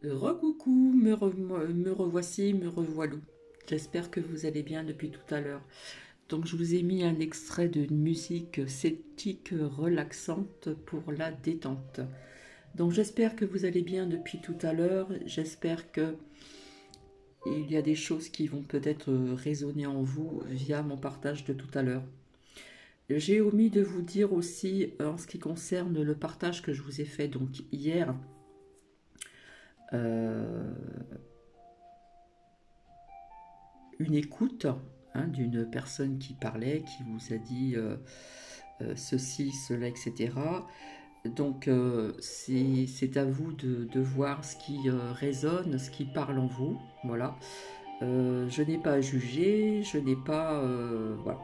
Recoucou, me revoici, me revoilà. J'espère que vous allez bien depuis tout à l'heure. Donc je vous ai mis un extrait d'une musique celtique relaxante pour la détente. Donc j'espère que vous allez bien depuis tout à l'heure. J'espère que il y a des choses qui vont peut-être résonner en vous via mon partage de tout à l'heure. J'ai omis de vous dire aussi en ce qui concerne le partage que je vous ai fait donc hier. euh, une écoute d'une personne qui parlait, qui vous a dit ceci, cela, etc. Donc c'est à vous de voir ce qui résonne, ce qui parle en vous. Voilà. Je n'ai pas à juger, je n'ai pas... voilà.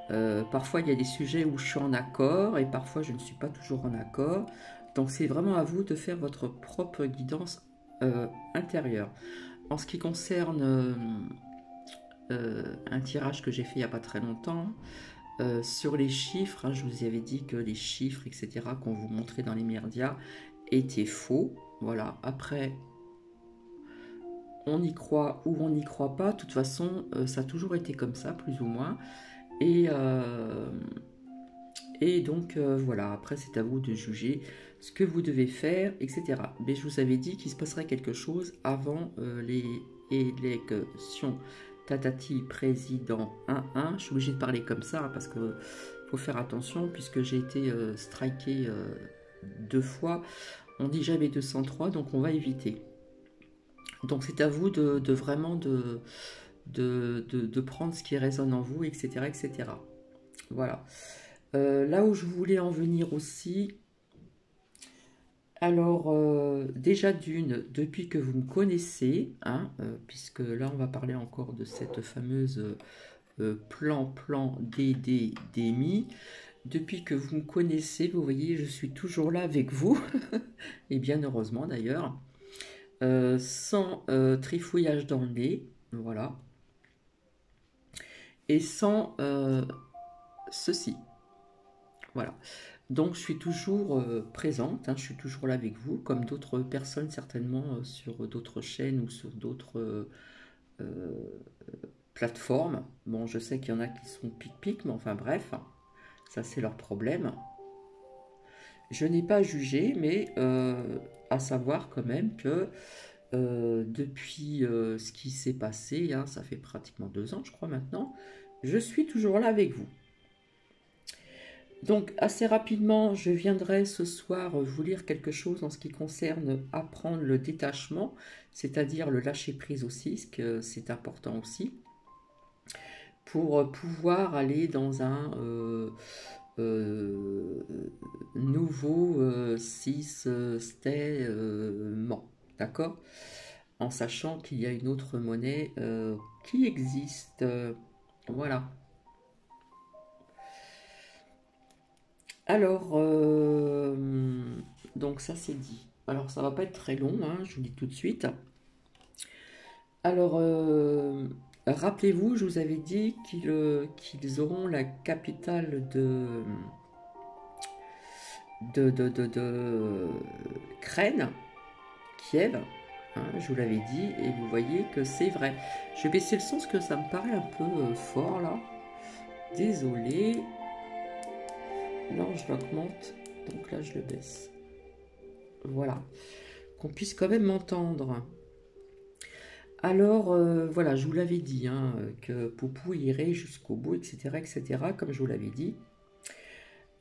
Voilà. Parfois il y a des sujets où je suis en accord et parfois je ne suis pas toujours en accord. Donc c'est vraiment à vous de faire votre propre guidance intérieure. En ce qui concerne un tirage que j'ai fait il n'y a pas très longtemps, sur les chiffres, je vous avais dit que les chiffres, etc., qu'on vous montrait dans les médias étaient faux. Voilà, après, on y croit ou on n'y croit pas. De toute façon, ça a toujours été comme ça, plus ou moins. Et, euh, et donc, voilà, après, c'est à vous de juger ce que vous devez faire, etc. Mais je vous avais dit qu'il se passerait quelque chose avant les élections. Tatati président 1-1. Je suis obligée de parler comme ça parce que faut faire attention puisque j'ai été striké deux fois. On dit jamais 203, donc on va éviter. Donc c'est à vous de vraiment de prendre ce qui résonne en vous, etc. etc. Voilà. Là où je voulais en venir aussi, alors déjà d'une, depuis que vous me connaissez, puisque là on va parler encore de cette fameuse plan DDDMI, depuis que vous me connaissez, vous voyez, je suis toujours là avec vous, et bien heureusement d'ailleurs, sans trifouillage dans le nez, voilà, et sans ceci, voilà. Donc je suis toujours présente, je suis toujours là avec vous, comme d'autres personnes certainement sur d'autres chaînes ou sur d'autres euh, plateformes. Bon, je sais qu'il y en a qui sont pic-pic, mais enfin bref, ça c'est leur problème. Je n'ai pas jugé, mais à savoir quand même que depuis ce qui s'est passé, ça fait pratiquement 2 ans, je crois maintenant, je suis toujours là avec vous. Donc assez rapidement, je viendrai ce soir vous lire quelque chose en ce qui concerne apprendre le détachement, c'est-à-dire le lâcher prise aussi, ce que c'est important aussi, pour pouvoir aller dans un euh, nouveau système, d'accord? En sachant qu'il y a une autre monnaie qui existe. Voilà. Alors, donc ça c'est dit. Alors ça va pas être très long, je vous dis tout de suite. Alors, rappelez-vous, je vous avais dit qu'ils auront la capitale de Crène, Kiev, je vous l'avais dit, et vous voyez que c'est vrai. Je vais baisser le son parce que ça me paraît un peu fort là. Désolé. Là, je l'augmente, donc là, je le baisse. Voilà. Qu'on puisse quand même m'entendre. Alors, voilà, je vous l'avais dit, que Poupou irait jusqu'au bout, etc., etc., comme je vous l'avais dit.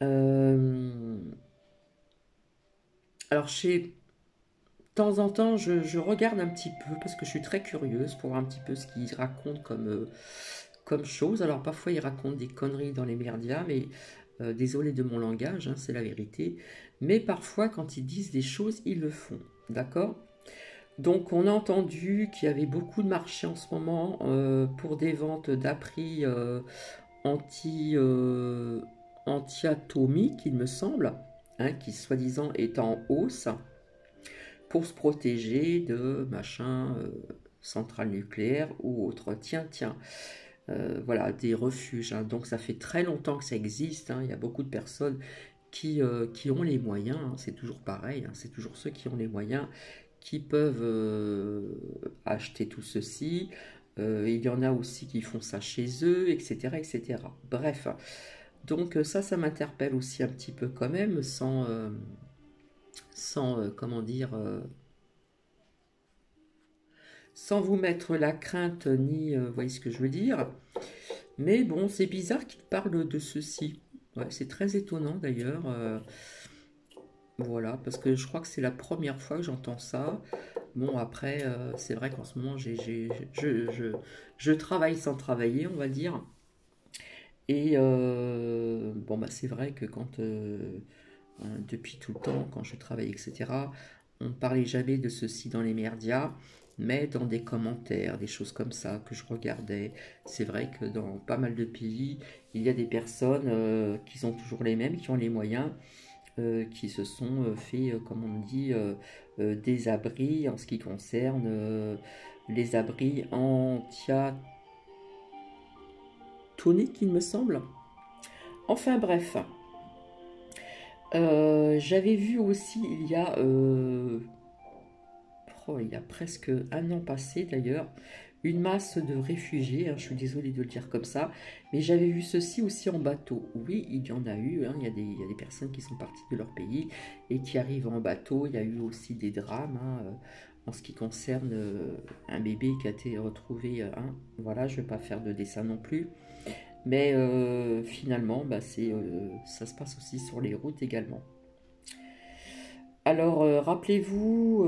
Euh, alors, chez de temps en temps, je regarde un petit peu, parce que je suis très curieuse pour voir un petit peu ce qu'il raconte comme chose. Alors, parfois, il raconte des conneries dans les merdias, mais désolé de mon langage, c'est la vérité. Mais parfois, quand ils disent des choses, ils le font. D'accord? Donc, on a entendu qu'il y avait beaucoup de marchés en ce moment pour des ventes d'appris anti, anti-atomiques, il me semble, qui soi-disant est en hausse pour se protéger de machin, centrales nucléaires ou autre. Tiens, tiens, voilà, des refuges. Donc, ça fait très longtemps que ça existe. Il y a beaucoup de personnes qui ont les moyens, hein, c'est toujours pareil, hein, c'est toujours ceux qui ont les moyens qui peuvent acheter tout ceci. Il y en a aussi qui font ça chez eux, etc., etc. Bref, donc ça m'interpelle aussi un petit peu quand même, sans comment dire, sans vous mettre la crainte ni, vous voyez ce que je veux dire. Mais bon, c'est bizarre qu'il parle de ceci. Ouais, c'est très étonnant d'ailleurs. Voilà, parce que je crois que c'est la première fois que j'entends ça. Bon, après, c'est vrai qu'en ce moment, je travaille sans travailler, on va dire. Et bon, bah, c'est vrai que depuis tout le temps, quand je travaille, etc., on ne parlait jamais de ceci dans les médias, mais dans des commentaires, des choses comme ça que je regardais. C'est vrai que dans pas mal de pays, il y a des personnes qui sont toujours les mêmes, qui ont les moyens, qui se sont fait, comme on dit, des abris en ce qui concerne les abris antiatoniques, il me semble. Enfin bref, j'avais vu aussi il y a presque un an passé d'ailleurs, une masse de réfugiés, hein, je suis désolée de le dire comme ça, mais j'avais vu ceci aussi en bateau. Oui, il y en a eu, hein, il y a des personnes qui sont parties de leur pays et qui arrivent en bateau. Il y a eu aussi des drames, hein, en ce qui concerne un bébé qui a été retrouvé. Hein, voilà, je ne vais pas faire de dessin non plus. Mais finalement, bah, ça se passe aussi sur les routes également. Alors, rappelez-vous,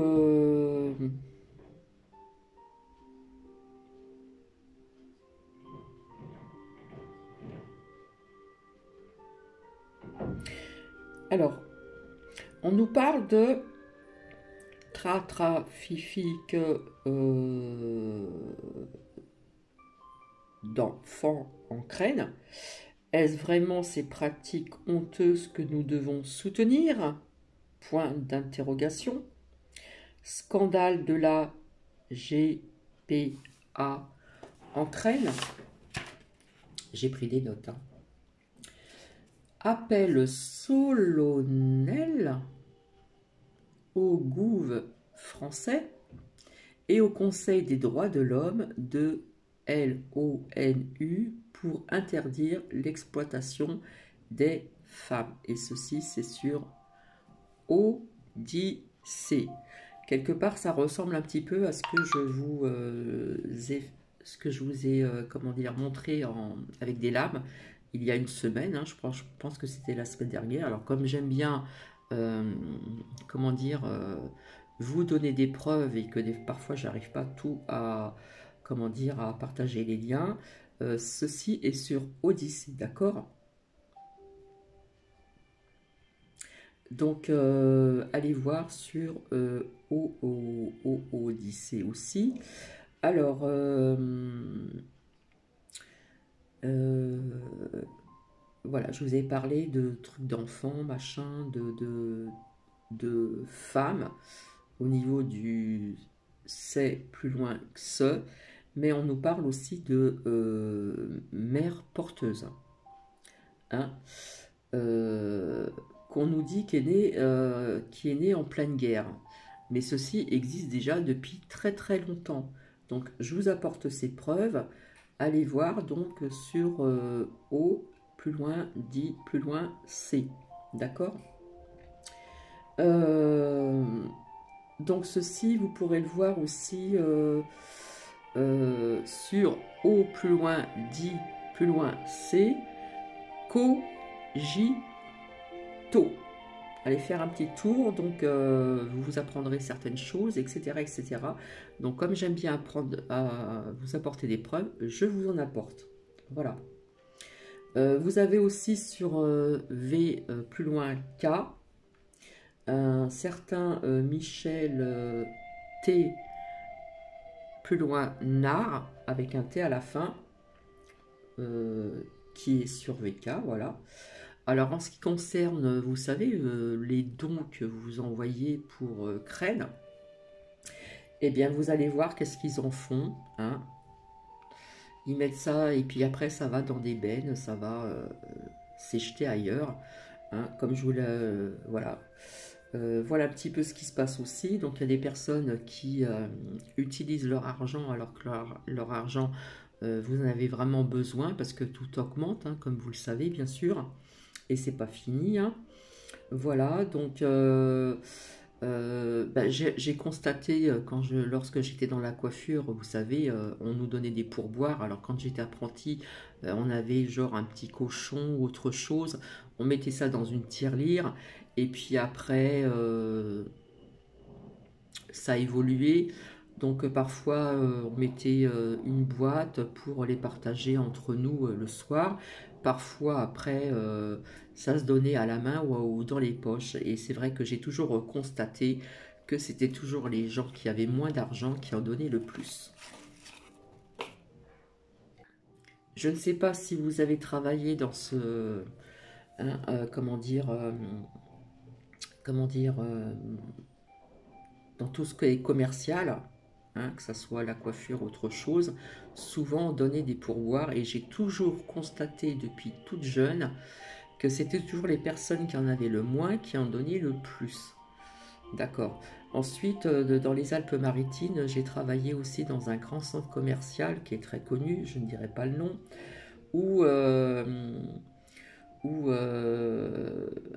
alors, on nous parle de trafic d'enfants en Ukraine. Est-ce vraiment ces pratiques honteuses que nous devons soutenir? Point d'interrogation. Scandale de la GPA entraîne. J'ai pris des notes. Hein. Appel solennel au gouv français et au Conseil des droits de l'homme de l'ONU pour interdire l'exploitation des femmes. Et ceci, c'est sur Odyssée. Quelque part, ça ressemble un petit peu à ce que je vous ai comment dire, montré avec des lames il y a une semaine. Hein, je pense que c'était la semaine dernière. Alors, comme j'aime bien, comment dire, vous donner des preuves et que parfois, j'arrive pas tout à, comment dire, à partager les liens, ceci est sur Odyssée, d'accord? Donc, allez voir sur Odyssée aussi. Alors, voilà, je vous ai parlé de trucs d'enfants, machin, de femmes. Au niveau du c'est plus loin que ce, mais on nous parle aussi de mère porteuse. Hein, euh, qu'on nous dit qui est née en pleine guerre. Mais ceci existe déjà depuis très très longtemps. Donc je vous apporte ces preuves. Allez voir donc sur O, plus loin, dit, plus loin, C. D'accord. Euh, donc ceci, vous pourrez le voir aussi sur O, plus loin, dit, plus loin, C. Cogito. Allez faire un petit tour, donc vous apprendrez certaines choses, etc., etc. Donc comme j'aime bien apprendre à vous apporter des preuves, je vous en apporte. Voilà. Vous avez aussi sur V plus loin K, un certain Michel T plus loin Nar, avec un T à la fin, qui est sur VK, voilà. Alors en ce qui concerne, vous savez, les dons que vous envoyez pour Crène, eh bien vous allez voir qu'est-ce qu'ils en font. Hein. Ils mettent ça et puis après ça va dans des bennes, ça va s'éjeter ailleurs. hein, comme je vous l'ai... voilà. Voilà un petit peu ce qui se passe aussi. Donc, il y a des personnes qui utilisent leur argent alors que leur argent, vous en avez vraiment besoin parce que tout augmente, hein, comme vous le savez, bien sûr. Et c'est pas fini, hein. Voilà, donc bah, j'ai constaté lorsque j'étais dans la coiffure, vous savez, on nous donnait des pourboires. Alors quand j'étais apprenti, on avait genre un petit cochon ou autre chose. On mettait ça dans une tirelire. Et puis après, ça a évolué. Donc parfois, on mettait une boîte pour les partager entre nous le soir. Parfois, après, ça se donnait à la main ou dans les poches. Et c'est vrai que j'ai toujours constaté que c'était toujours les gens qui avaient moins d'argent qui en donnaient le plus. Je ne sais pas si vous avez travaillé dans ce... hein, comment dire, dans tout ce qui est commercial, hein, que ce soit la coiffure ou autre chose, souvent on donnait des pourboires et j'ai toujours constaté depuis toute jeune que c'était toujours les personnes qui en avaient le moins qui en donnaient le plus. D'accord. Ensuite, dans les Alpes-Maritimes, j'ai travaillé aussi dans un grand centre commercial qui est très connu, je ne dirai pas le nom, où,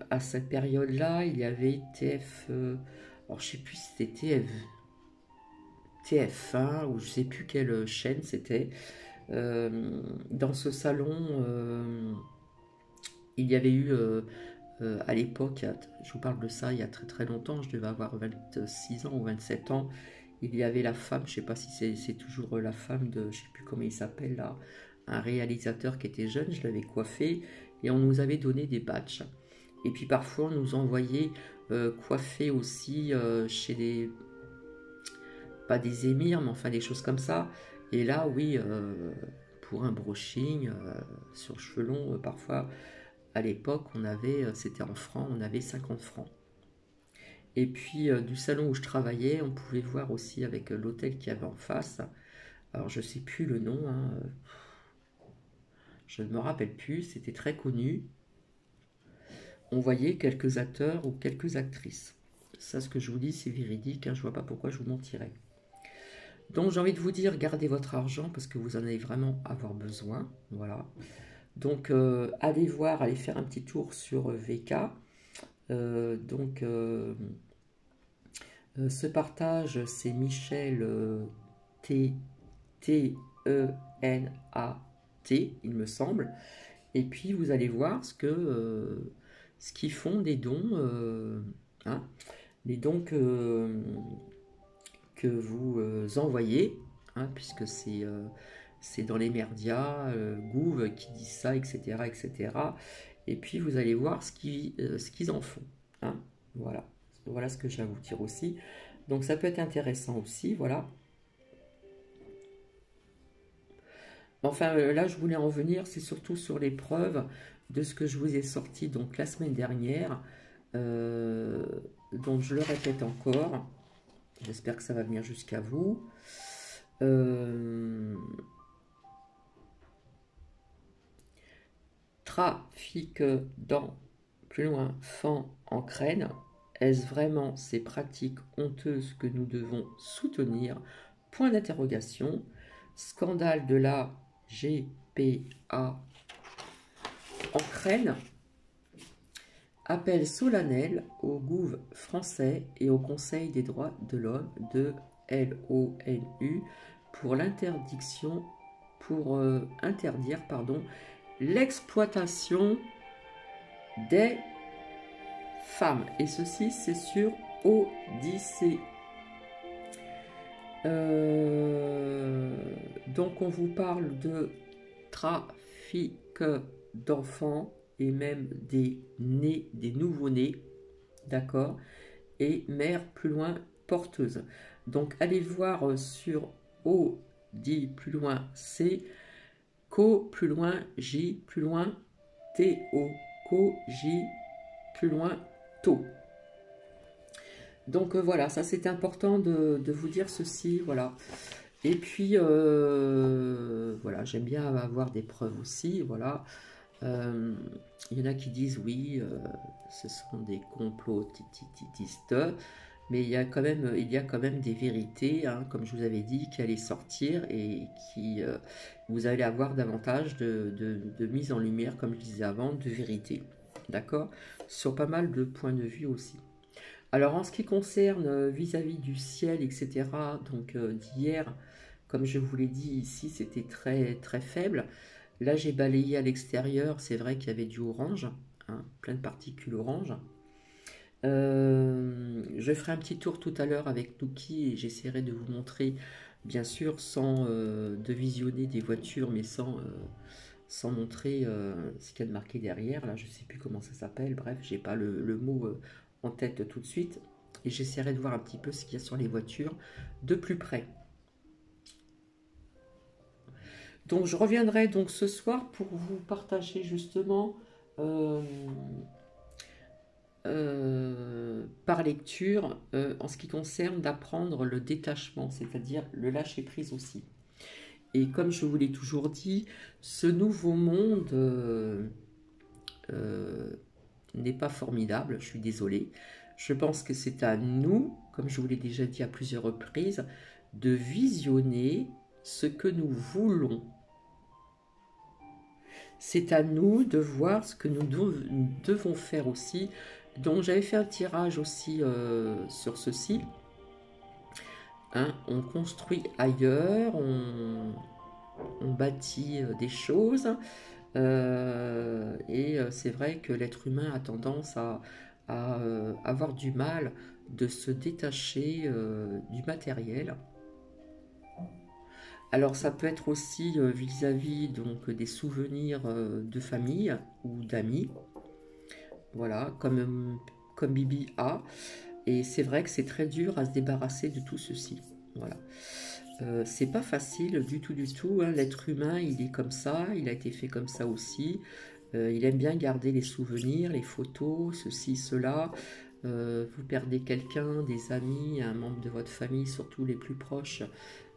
à cette période-là, il y avait TF, alors je ne sais plus si c'était TF1 ou je ne sais plus quelle chaîne c'était. Dans ce salon, il y avait eu à l'époque, je vous parle de ça il y a très très longtemps, je devais avoir 26 ans ou 27 ans, il y avait la femme, je ne sais pas si c'est toujours la femme de, je ne sais plus comment il s'appelle là, un réalisateur qui était jeune, je l'avais coiffé et on nous avait donné des badges. Et puis parfois on nous envoyait coiffer aussi chez des, pas des émirs, mais enfin des choses comme ça. Et là, oui, pour un brushing sur cheveux longs, parfois à l'époque, on avait, c'était en francs, on avait 50 francs. Et puis du salon où je travaillais, on pouvait voir aussi avec l'hôtel qu'il y avait en face. Alors je sais plus le nom, hein, je ne me rappelle plus, c'était très connu. On voyait quelques acteurs ou quelques actrices. Ça, ce que je vous dis, c'est véridique, hein, je ne vois pas pourquoi je vous mentirais. Donc j'ai envie de vous dire, gardez votre argent parce que vous en allez vraiment avoir besoin. Voilà. Donc allez voir, allez faire un petit tour sur VK. Ce partage, c'est Michel T-T-E-N-A-T, il me semble. Et puis vous allez voir ce qu'ils font des dons, hein, les dons que vous envoyez, hein, puisque c'est dans les médias, Gouv qui dit ça, etc., etc. Et puis vous allez voir ce qu'ils en font. Hein, voilà. Voilà ce que j'ai à vous dire aussi. Donc ça peut être intéressant aussi, voilà. Enfin, là, je voulais en venir, c'est surtout sur les preuves de ce que je vous ai sorti donc la semaine dernière. Donc je le répète encore. J'espère que ça va venir jusqu'à vous. Trafic plus loin, fan en crène. Est-ce vraiment ces pratiques honteuses que nous devons soutenir? Point d'interrogation. Scandale de la GPA en crène. Appel solennel au gouv français et au Conseil des droits de l'homme de l'ONU pour interdire l'exploitation des femmes. Et ceci, c'est sur Odyssée. Donc, on vous parle de trafic d'enfants et même des nouveau-nés, d'accord, et mères plus loin porteuses. Donc, allez voir sur O dit plus loin C, Co plus loin J plus loin TO, Co J plus loin To. Donc voilà, ça c'est important de vous dire ceci, voilà. Et puis voilà, j'aime bien avoir des preuves aussi, voilà. Il y en a qui disent oui, ce sont des complotistes, mais il y a quand même des vérités, hein, comme je vous avais dit, qui allaient sortir et qui vous allez avoir davantage de mise en lumière, comme je disais avant, de vérité. D'accord? Sur pas mal de points de vue aussi. Alors en ce qui concerne vis-à-vis du ciel, etc., donc d'hier, comme je vous l'ai dit ici, c'était très très faible. Là, j'ai balayé à l'extérieur, c'est vrai qu'il y avait du orange, hein, plein de particules orange. Je ferai un petit tour tout à l'heure avec Nuki et j'essaierai de vous montrer, bien sûr, sans de visionner des voitures, mais sans montrer ce qu'il y a de marqué derrière. Là, je ne sais plus comment ça s'appelle. Bref, j'ai pas le mot en tête tout de suite. Et j'essaierai de voir un petit peu ce qu'il y a sur les voitures de plus près. Donc, je reviendrai donc ce soir pour vous partager justement par lecture en ce qui concerne d'apprendre le détachement, c'est-à-dire le lâcher-prise aussi. Et comme je vous l'ai toujours dit, ce nouveau monde n'est pas formidable, je suis désolée. Je pense que c'est à nous, comme je vous l'ai déjà dit à plusieurs reprises, de visionner ce que nous voulons. C'est à nous de voir ce que nous devons faire aussi. Donc j'avais fait un tirage aussi sur ceci. Hein, on construit ailleurs, on bâtit des choses. Et c'est vrai que l'être humain a tendance à avoir du mal de se détacher du matériel. Alors ça peut être aussi vis-à-vis donc des souvenirs de famille ou d'amis, voilà, comme Bibi a. Et c'est vrai que c'est très dur à se débarrasser de tout ceci. Voilà. C'est pas facile du tout, hein. L'être humain, il est comme ça, il a été fait comme ça aussi. Il aime bien garder les souvenirs, les photos, ceci, cela. Vous perdez quelqu'un, des amis, un membre de votre famille, surtout les plus proches,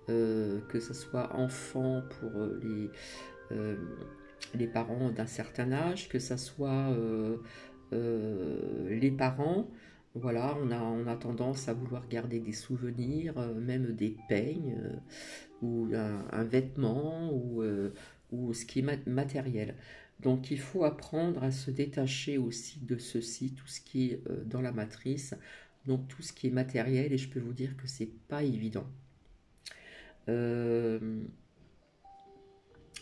que ce soit enfant pour les parents d'un certain âge, que ce soit les parents. Voilà, on a tendance à vouloir garder des souvenirs, même des peignes, ou un vêtement, ou ce qui est matériel. Donc il faut apprendre à se détacher aussi de ceci, tout ce qui est dans la matrice, donc tout ce qui est matériel, et je peux vous dire que c'est pas évident.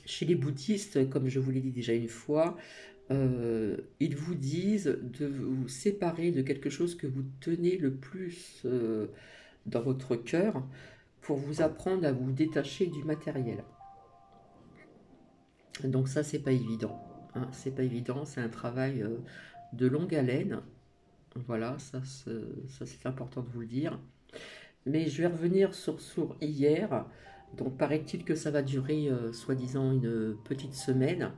Chez les bouddhistes, comme je vous l'ai dit déjà une fois, ils vous disent de vous séparer de quelque chose que vous tenez le plus dans votre cœur pour vous apprendre à vous détacher du matériel. Donc ça, c'est pas évident. Hein, c'est pas évident, c'est un travail de longue haleine. Voilà, ça c'est important de vous le dire. Mais je vais revenir sur hier. Donc paraît-il que ça va durer soi-disant une petite semaine.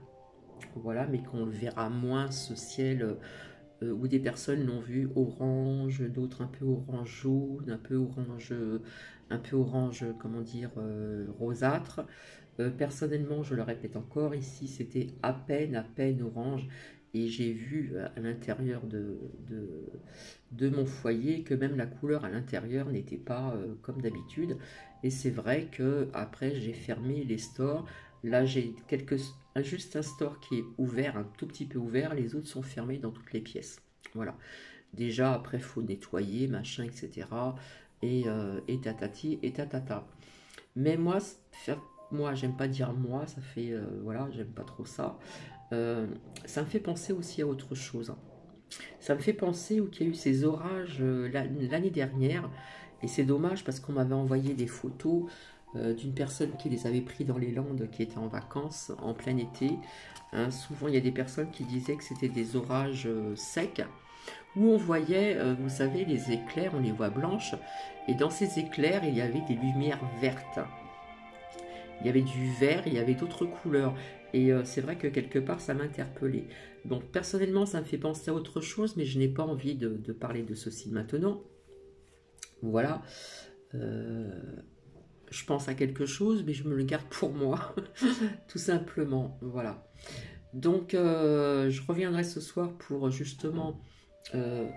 Voilà, mais qu'on le verra moins ce ciel où des personnes l'ont vu orange, d'autres un peu orange jaune, un peu orange, comment dire, rosâtre. Personnellement, je le répète encore, ici c'était à peine orange. Et j'ai vu à l'intérieur de mon foyer que même la couleur à l'intérieur n'était pas comme d'habitude. Et c'est vrai que après j'ai fermé les stores. Là j'ai juste un store qui est ouvert, un tout petit peu ouvert. Les autres sont fermés dans toutes les pièces. Voilà. Déjà après faut nettoyer, machin, etc. Et tatati et tatata. Mais moi, j'aime pas dire moi, ça fait, voilà, j'aime pas trop ça. Ça me fait penser aussi à autre chose. Ça me fait penser qu'il y a eu ces orages l'année dernière, et c'est dommage parce qu'on m'avait envoyé des photos d'une personne qui les avait pris dans les Landes, qui était en vacances en plein été. Hein, souvent, il y a des personnes qui disaient que c'était des orages secs, où on voyait, vous savez, les éclairs, on les voit blanches, et dans ces éclairs, il y avait des lumières vertes. Il y avait du vert, il y avait d'autres couleurs. Et c'est vrai que quelque part, ça m'a interpellée. Donc personnellement, ça me fait penser à autre chose, mais je n'ai pas envie de parler de ceci maintenant. Voilà. Je pense à quelque chose, mais je me le garde pour moi, tout simplement. Voilà. Donc, je reviendrai ce soir pour justement... euh,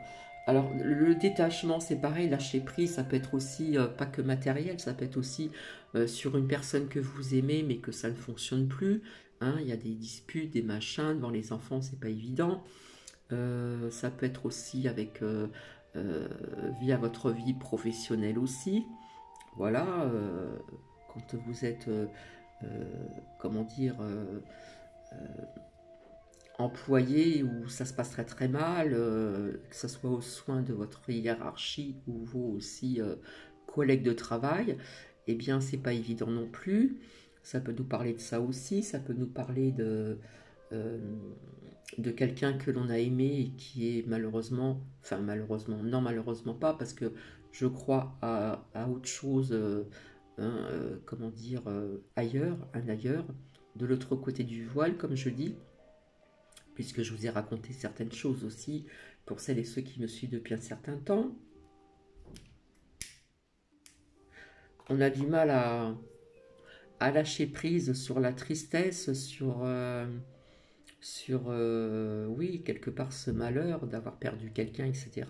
alors, le détachement, c'est pareil, lâcher prise, ça peut être aussi, pas que matériel, ça peut être aussi sur une personne que vous aimez, mais que ça ne fonctionne plus. Hein, il y a des disputes, des machins, devant les enfants, c'est pas évident. Ça peut être aussi avec euh, via votre vie professionnelle aussi. Voilà, quand vous êtes, euh, comment dire, employé où ça se passerait très mal, que ce soit aux soins de votre hiérarchie ou vos aussi collègues de travail, eh bien c'est pas évident non plus. Ça peut nous parler de ça aussi, ça peut nous parler euh, de quelqu'un que l'on a aimé et qui est malheureusement, enfin malheureusement, non malheureusement pas, parce que je crois à autre chose, hein, comment dire, ailleurs, un ailleurs, de l'autre côté du voile, comme je dis, puisque je vous ai raconté certaines choses aussi pour celles et ceux qui me suivent depuis un certain temps. On a du mal à lâcher prise sur la tristesse, oui, quelque part ce malheur d'avoir perdu quelqu'un, etc.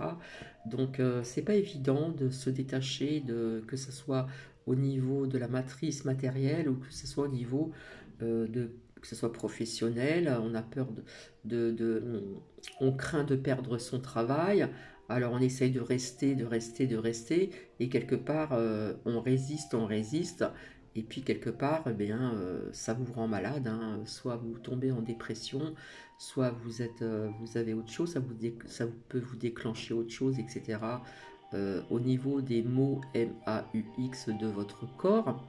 Donc, c'est pas évident de se détacher, que ce soit au niveau de la matrice matérielle ou que ce soit au niveau que ce soit professionnel. On a peur on craint de perdre son travail. Alors, on essaye de rester, et quelque part, on résiste, et puis quelque part, eh bien, ça vous rend malade, hein. Soit vous tombez en dépression, soit vous avez autre chose, ça peut vous déclencher autre chose, etc. Au niveau des mots MAUX de votre corps.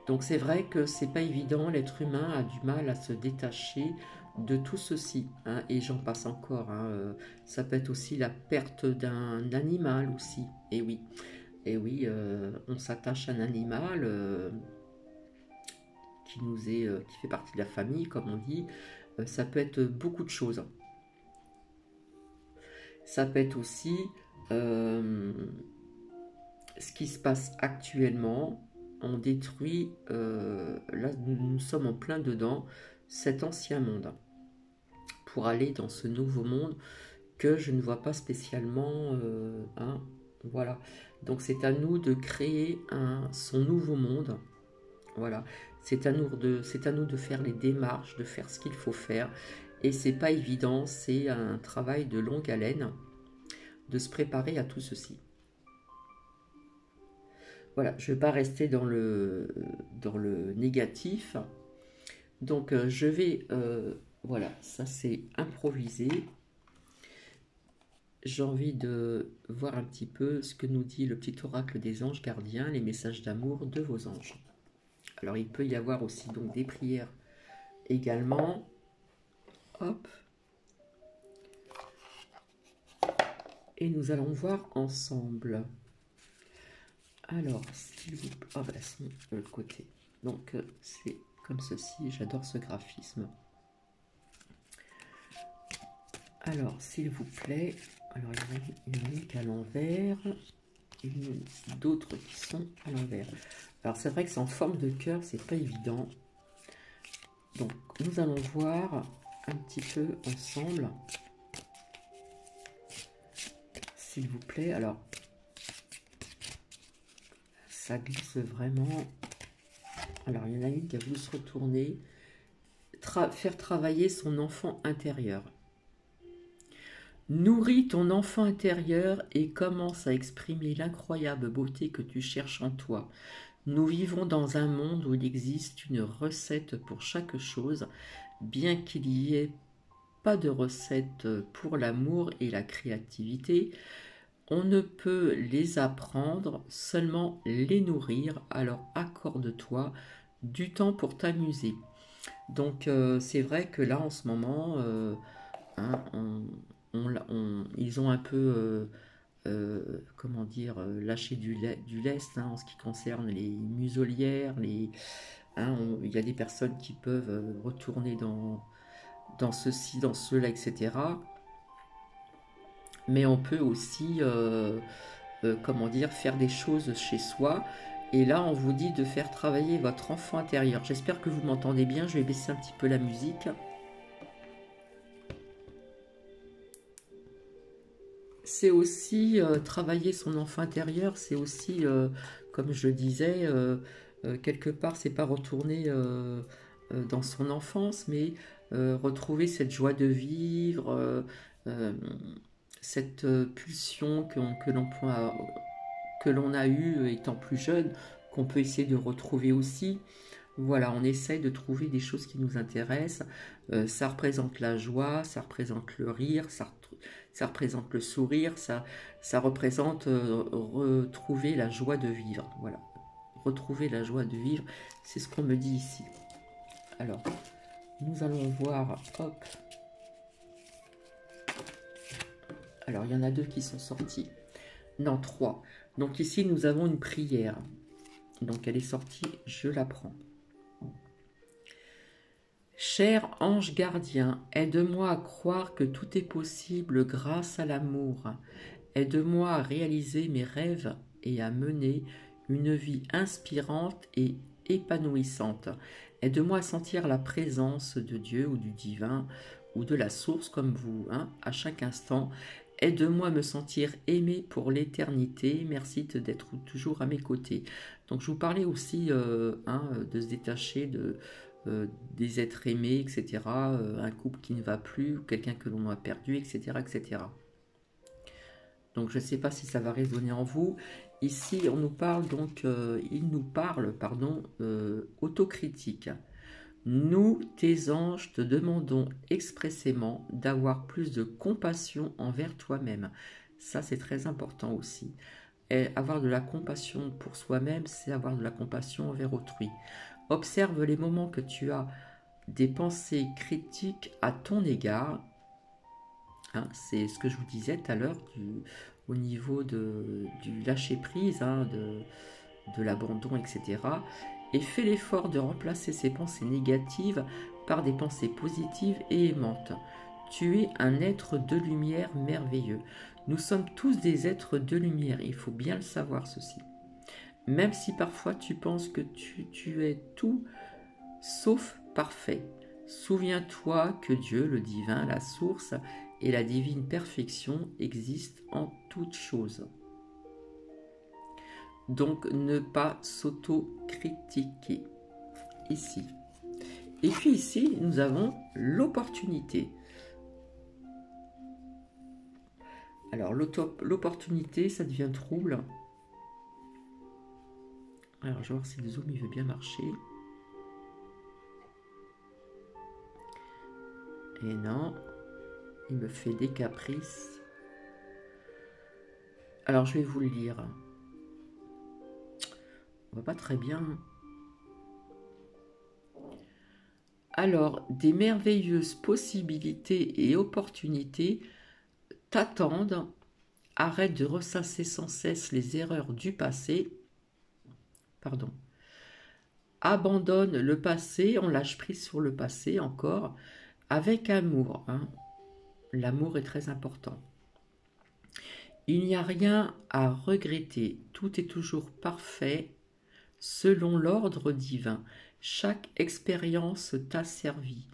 Donc c'est vrai que c'est pas évident, l'être humain a du mal à se détacher de tout ceci, hein, et j'en passe encore, hein. Ça peut être aussi la perte d'un animal aussi, et oui, on s'attache à un animal qui fait partie de la famille, comme on dit. Ça peut être beaucoup de choses. Ça peut être aussi euh, ce qui se passe actuellement. On détruit, là nous sommes en plein dedans, cet ancien monde, pour aller dans ce nouveau monde que je ne vois pas spécialement, hein, voilà. Donc c'est à nous de créer son nouveau monde. Voilà, c'est à nous de faire les démarches, de faire ce qu'il faut faire. Et c'est pas évident, c'est un travail de longue haleine de se préparer à tout ceci. Voilà, je ne vais pas rester dans le négatif. Donc je vais, voilà, ça c'est improvisé. J'ai envie de voir un petit peu ce que nous dit le petit oracle des anges gardiens, les messages d'amour de vos anges. Alors il peut y avoir aussi donc des prières également. Hop. Et nous allons voir ensemble. Alors, s'il vous plaît. Oh, bah, c'est le côté. Donc, c'est comme ceci. J'adore ce graphisme. Alors, s'il vous plaît. Alors, il y en a une qui est à l'envers. Et d'autres qui sont à l'envers. Alors, c'est vrai que c'est en forme de cœur. C'est pas évident. Donc, nous allons voir un petit peu ensemble. S'il vous plaît. Alors, ça glisse vraiment. Alors, il y en a une qui a voulu se retourner. Faire travailler son enfant intérieur. Nourris ton enfant intérieur et commence à exprimer l'incroyable beauté que tu cherches en toi. Nous vivons dans un monde où il existe une recette pour chaque chose, bien qu'il n'y ait pas de recette pour l'amour et la créativité. On ne peut les apprendre, seulement les nourrir, alors accorde-toi du temps pour t'amuser. Donc c'est vrai que là en ce moment, hein, ils ont un peu, comment dire, lâché du lest, hein, en ce qui concerne les muselières, hein, il y a des personnes qui peuvent retourner dans ceci, dans cela, etc. Mais on peut aussi, comment dire, faire des choses chez soi Et là, on vous dit de faire travailler votre enfant intérieur. J'espère que vous m'entendez bien. Je vais baisser un petit peu la musique. C'est aussi travailler son enfant intérieur. C'est aussi, comme je le disais, quelque part, c'est pas retourner dans son enfance, mais retrouver cette joie de vivre, euh, cette pulsion que l'on a eue étant plus jeune, qu'on peut essayer de retrouver aussi. Voilà, on essaye de trouver des choses qui nous intéressent. Ça représente la joie, ça représente le rire, ça représente le sourire, ça représente retrouver la joie de vivre. Voilà, retrouver la joie de vivre, c'est ce qu'on me dit ici. Alors, nous allons voir, hop. Alors, il y en a 2 qui sont sortis. Non, 3. Donc ici, nous avons une prière. Donc, elle est sortie, je la prends. Cher ange gardien, aide-moi à croire que tout est possible grâce à l'amour. Aide-moi à réaliser mes rêves et à mener une vie inspirante et épanouissante. Aide-moi à sentir la présence de Dieu ou du divin ou de la source comme vous, à chaque instant. Aide-moi à me sentir aimé pour l'éternité. Merci d'être toujours à mes côtés. Donc je vous parlais aussi de se détacher des êtres aimés, etc. Un couple qui ne va plus, quelqu'un que l'on a perdu, etc. etc. Donc je ne sais pas si ça va résonner en vous. Ici, on nous parle donc, il nous parle, pardon, autocritique. Nous, tes anges, te demandons expressément d'avoir plus de compassion envers toi-même. Ça, c'est très important aussi. Et avoir de la compassion pour soi-même, c'est avoir de la compassion envers autrui. Observe les moments que tu as des pensées critiques à ton égard. C'est ce que je vous disais tout à l'heure au niveau du lâcher-prise, de l'abandon, etc. Et fais l'effort de remplacer ces pensées négatives par des pensées positives et aimantes. Tu es un être de lumière merveilleux. Nous sommes tous des êtres de lumière, il faut bien le savoir ceci. Même si parfois tu penses que tu es tout sauf parfait. Souviens-toi que Dieu, le divin, la source et la divine perfection existent en toutes choses. Donc ne pas s'auto-critiquer. Ici. Et puis ici, nous avons l'opportunité. Alors l'opportunité, ça devient trouble. Alors je vais voir si le zoom il veut bien marcher. Et non, il me fait des caprices. Alors je vais vous le lire. On va pas très bien. Alors, des merveilleuses possibilités et opportunités t'attendent. Arrête de ressasser sans cesse les erreurs du passé. Pardon. Abandonne le passé, on lâche prise sur le passé encore, avec amour. L'amour est très important. Il n'y a rien à regretter, tout est toujours parfait selon l'ordre divin. Chaque expérience t'a servi.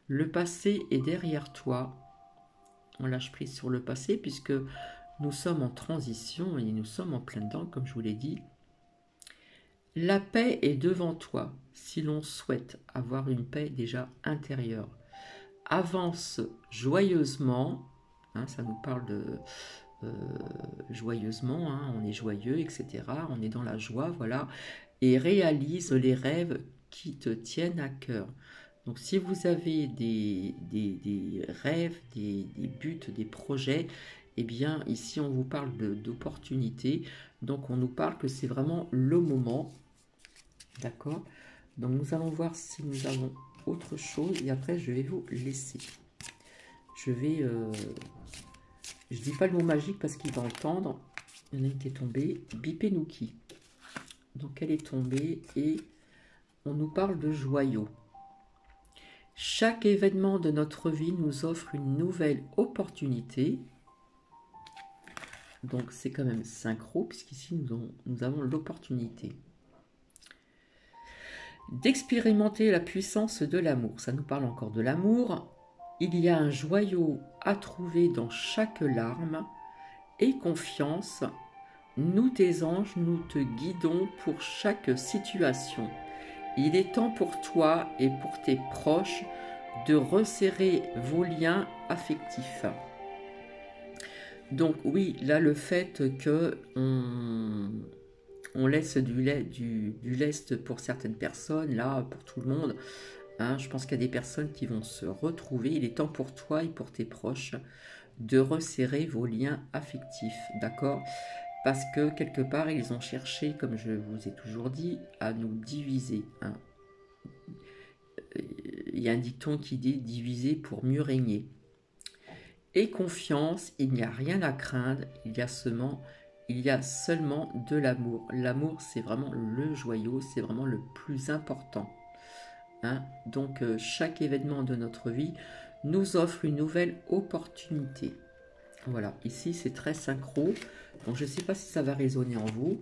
Le passé est derrière toi. On lâche prise sur le passé puisque nous sommes en transition et nous sommes en plein dedans, comme je vous l'ai dit. La paix est devant toi si l'on souhaite avoir une paix déjà intérieure. Avance joyeusement, ça nous parle de joyeusement, on est joyeux, etc. On est dans la joie, voilà. Et réalise les rêves qui te tiennent à cœur. Donc si vous avez des rêves, des buts, des projets, eh bien ici on vous parle d'opportunités. Donc on nous parle que c'est vraiment le moment. D'accord? Donc nous allons voir si nous avons autre chose et après je vais vous laisser. Je vais... je dis pas le mot magique parce qu'il va entendre. Il y en a une qui est tombée. Bipenuki. Donc elle est tombée et on nous parle de joyaux. Chaque événement de notre vie nous offre une nouvelle opportunité. Donc c'est quand même synchro puisqu'ici nous avons l'opportunité. d'expérimenter la puissance de l'amour. Ça nous parle encore de l'amour. Il y a un joyau à trouver dans chaque larme. Aie confiance, nous tes anges, nous te guidons pour chaque situation. Il est temps pour toi et pour tes proches de resserrer vos liens affectifs. Donc oui, là le fait que on laisse du lest pour certaines personnes, là pour tout le monde, hein, je pense qu'il y a des personnes qui vont se retrouver. Il est temps pour toi et pour tes proches de resserrer vos liens affectifs, d'accord? Parce que quelque part, ils ont cherché, comme je vous ai toujours dit, à nous diviser. Hein. Il y a un dicton qui dit « diviser pour mieux régner ». Et confiance, il n'y a rien à craindre, il y a seulement de l'amour. L'amour, c'est vraiment le joyau, c'est vraiment le plus important. Hein. Donc, chaque événement de notre vie nous offre une nouvelle opportunité. Voilà, ici c'est très synchro. Donc je ne sais pas si ça va résonner en vous.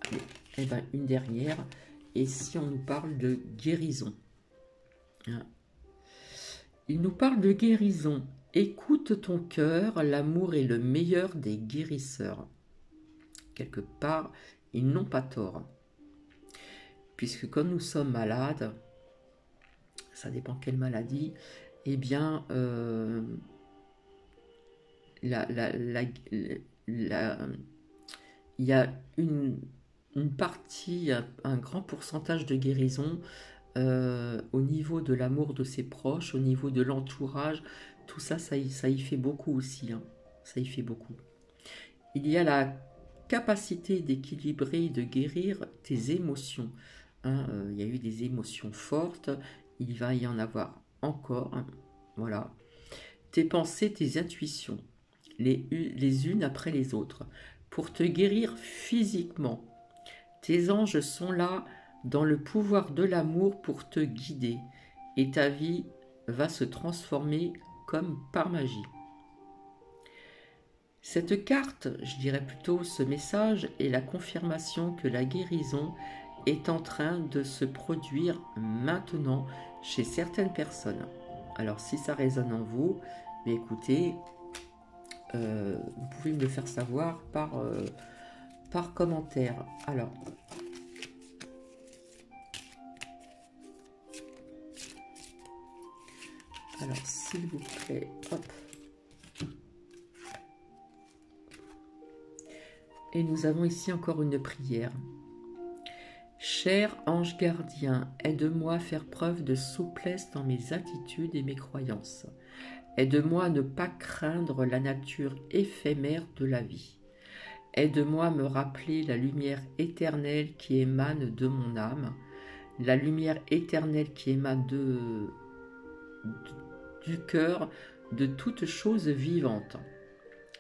Allez, et ben une dernière. Et si on nous parle de guérison, hein. Il nous parle de guérison. Écoute ton cœur, l'amour est le meilleur des guérisseurs. Quelque part, ils n'ont pas tort. Puisque quand nous sommes malades, ça dépend quelle maladie, eh bien, il y a une partie, un grand pourcentage de guérison au niveau de l'amour de ses proches, au niveau de l'entourage. Tout ça, ça y fait beaucoup aussi. Hein. Ça y fait beaucoup. Il y a la capacité d'équilibrer et de guérir tes émotions. Hein. Il y a eu des émotions fortes, il va y en avoir encore. Hein. Voilà. Tes pensées, tes intuitions, les unes après les autres, pour te guérir physiquement. Tes anges sont là dans le pouvoir de l'amour pour te guider et ta vie va se transformer comme par magie. Cette carte, je dirais plutôt ce message, est la confirmation que la guérison est en train de se produire maintenant chez certaines personnes. Alors si ça résonne en vous, mais écoutez, vous pouvez me le faire savoir par commentaire. Alors, s'il vous plaît, hop. Et nous avons ici encore une prière. Cher ange gardien, aide-moi à faire preuve de souplesse dans mes attitudes et mes croyances. Aide-moi à ne pas craindre la nature éphémère de la vie. Aide-moi à me rappeler la lumière éternelle qui émane de mon âme, la lumière éternelle qui émane du cœur de toute chose vivante.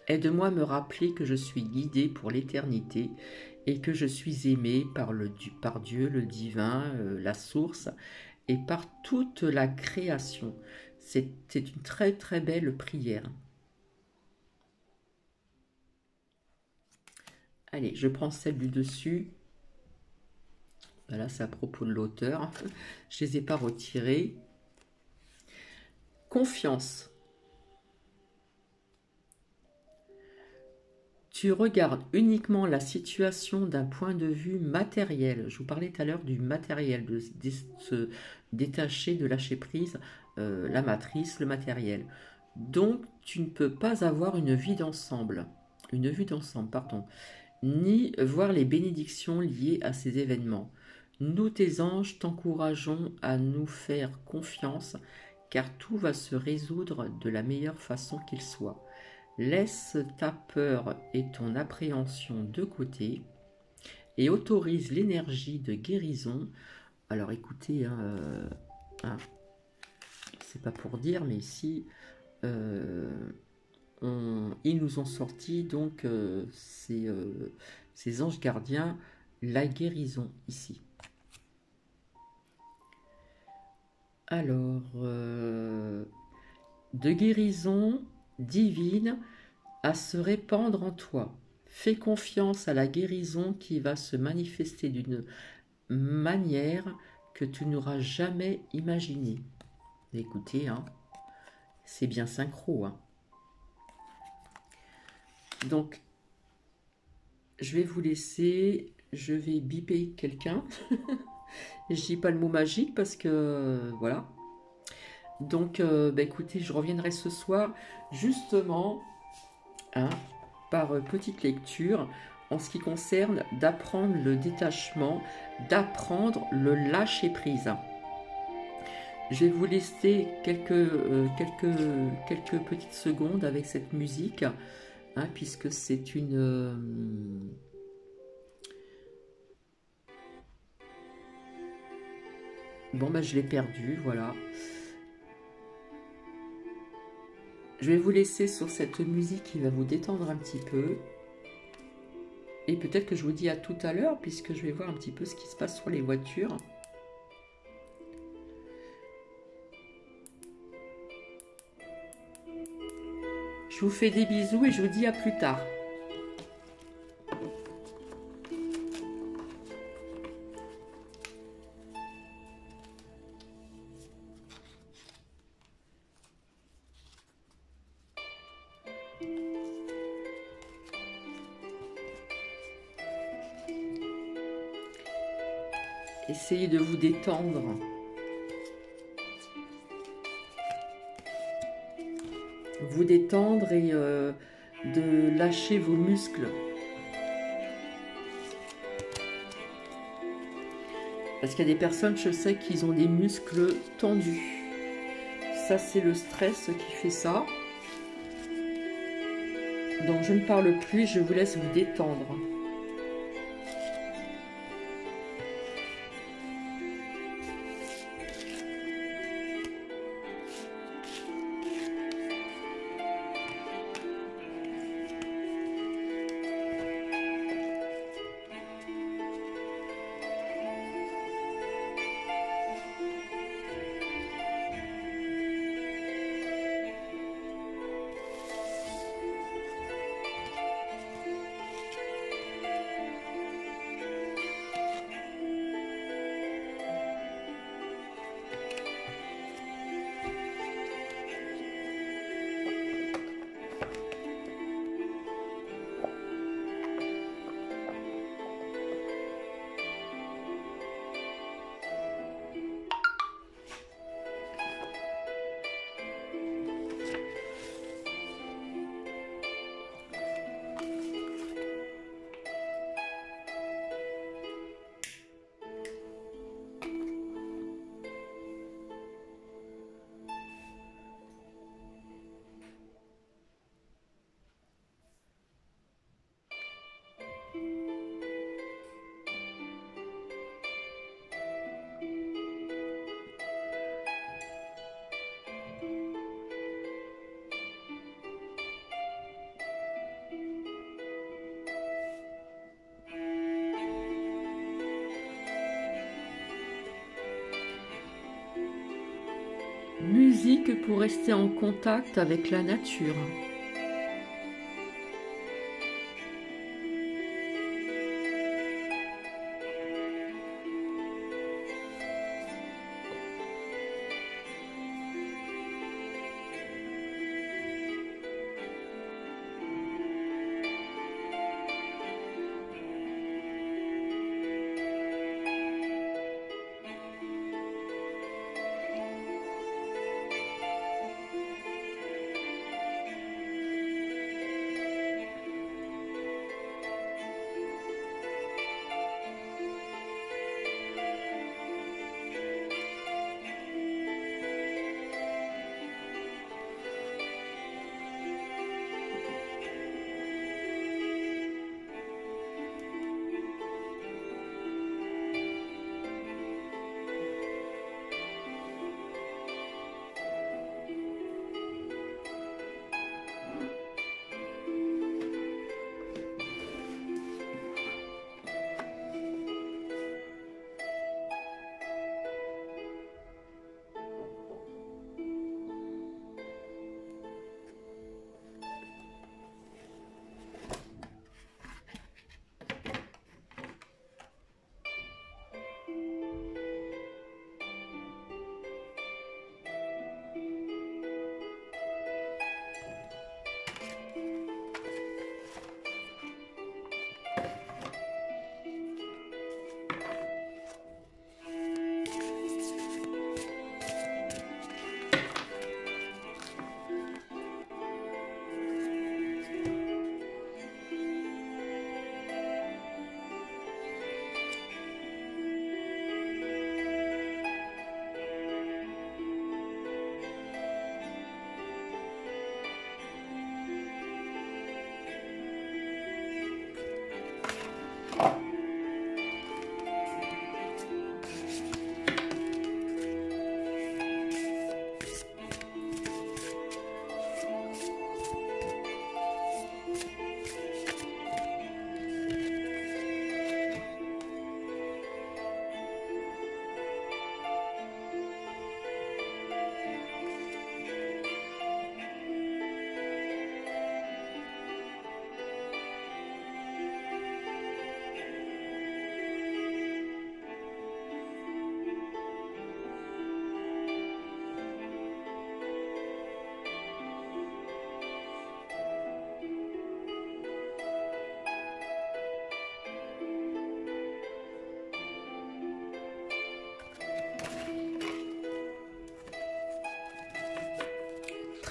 Aide-moi à me rappeler que je suis guidé pour l'éternité et que je suis aimé par Dieu, le divin, la source, et par toute la création. C'est une très très belle prière. Allez, je prends celle du dessus. Voilà, c'est à propos de l'auteur. Je ne les ai pas retirées. Confiance. Tu regardes uniquement la situation d'un point de vue matériel. Je vous parlais tout à l'heure du matériel, de se détacher, de lâcher prise, la matrice, le matériel. Donc, tu ne peux pas avoir une vue d'ensemble, ni voir les bénédictions liées à ces événements. Nous, tes anges, t'encourageons à nous faire confiance, car tout va se résoudre de la meilleure façon qu'il soit. Laisse ta peur et ton appréhension de côté et autorise l'énergie de guérison. Alors écoutez, c'est pas pour dire, mais ici, ils nous ont sorti donc ces anges gardiens, la guérison ici. Alors, de guérison divine à se répandre en toi. Fais confiance à la guérison qui va se manifester d'une manière que tu n'auras jamais imaginée. Écoutez, hein, c'est bien synchro, hein. Donc, je vais vous laisser, je vais biper quelqu'un. Je dis pas le mot magique parce que voilà. Donc, bah, écoutez, je reviendrai ce soir justement, hein, par petite lecture en ce qui concerne d'apprendre le détachement, d'apprendre le lâcher prise. Je vais vous laisser quelques petites secondes avec cette musique, hein, puisque c'est une... Bon, bah, je l'ai perdu, voilà. Je vais vous laisser sur cette musique qui va vous détendre un petit peu. Et peut-être que je vous dis à tout à l'heure, puisque je vais voir un petit peu ce qui se passe sur les voitures. Je vous fais des bisous et je vous dis à plus tard. Essayez de vous détendre. Vous détendre et de lâcher vos muscles. Parce qu'il y a des personnes, je sais, qui ont des muscles tendus. Ça, c'est le stress qui fait ça. Donc, je ne parle plus, je vous laisse vous détendre. Musique pour rester en contact avec la nature.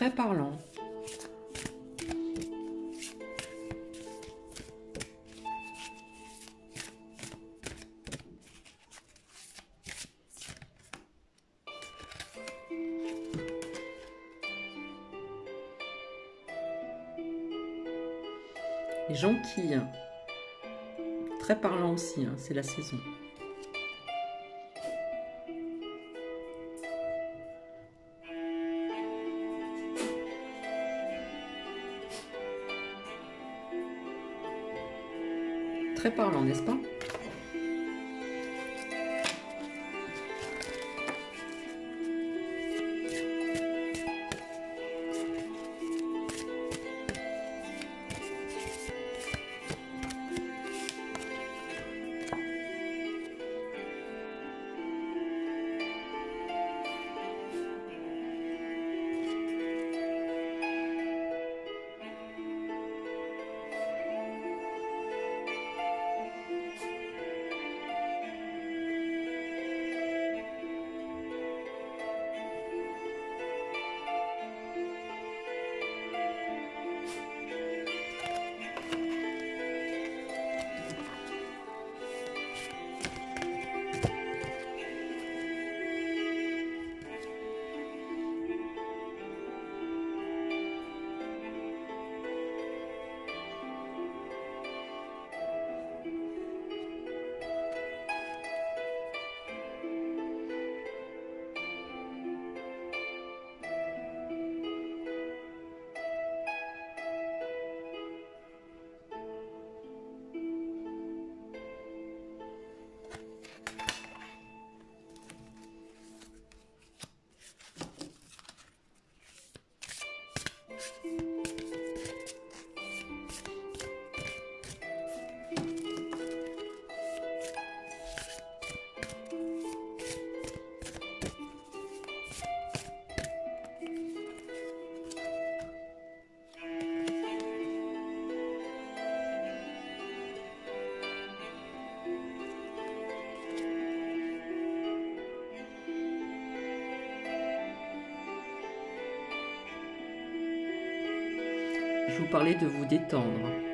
Très parlant. Et jonquille. Très parlant aussi, hein, c'est la saison. Très parlant, n'est-ce pas? Je vous parlais de vous détendre.